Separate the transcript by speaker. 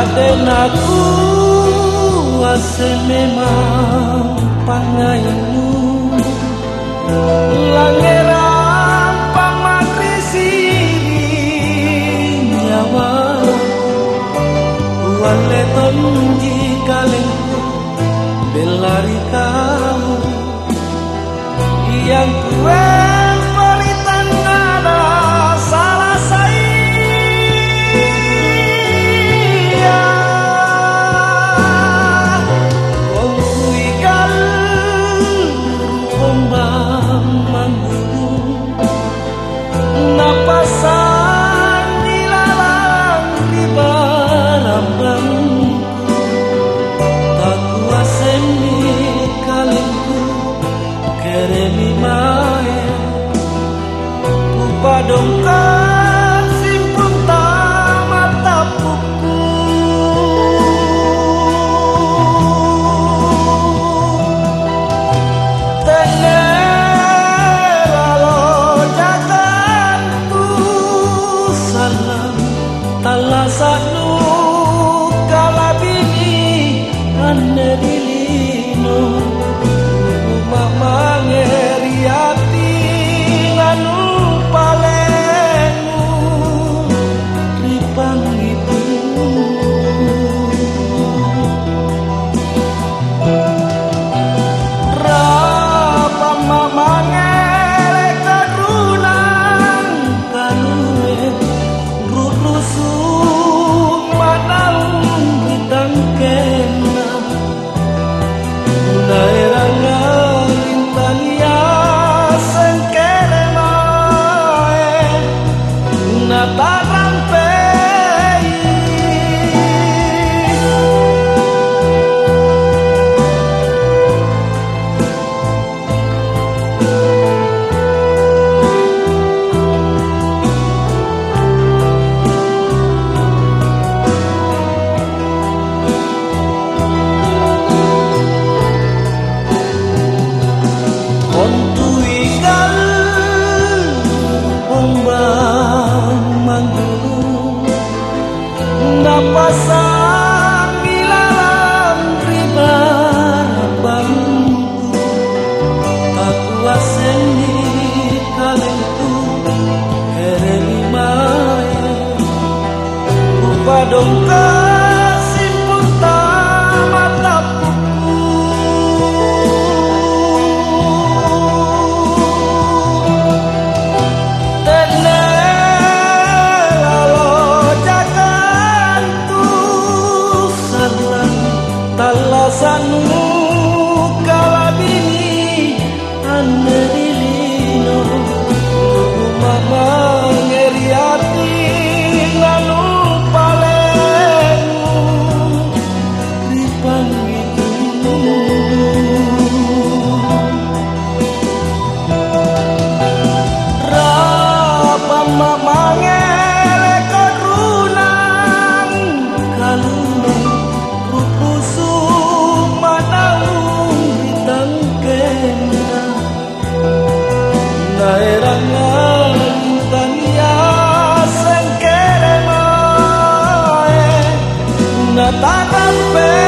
Speaker 1: Raden aku ase memang pangainu langeran pamakrisi nyawa wale tonji kalengku belari kamu yang kuen pelitan ada salah saya wong kuigal ombang manggung napasan dilalang di barambangku tak kuasa kalengku keremi mae upadongkan simpun tamata puku tenelalo jaganku salam talasanu kalabini anerilino mama ngeriati nganu palenu ripang itu rapa mama ngereka runang kanue rurusu manang bidang kena daerah lintania sengkere mae nata rampei napasang ilalang ribarabangku aku aseni kalengku kereni mae upadongka simpun tamata puku talasanu kalabini anerilino mama ngeriati nganu palenu ripang itu rapa mama ngereka runang kalune rupusu daerah lintania sengkere mae nata rampe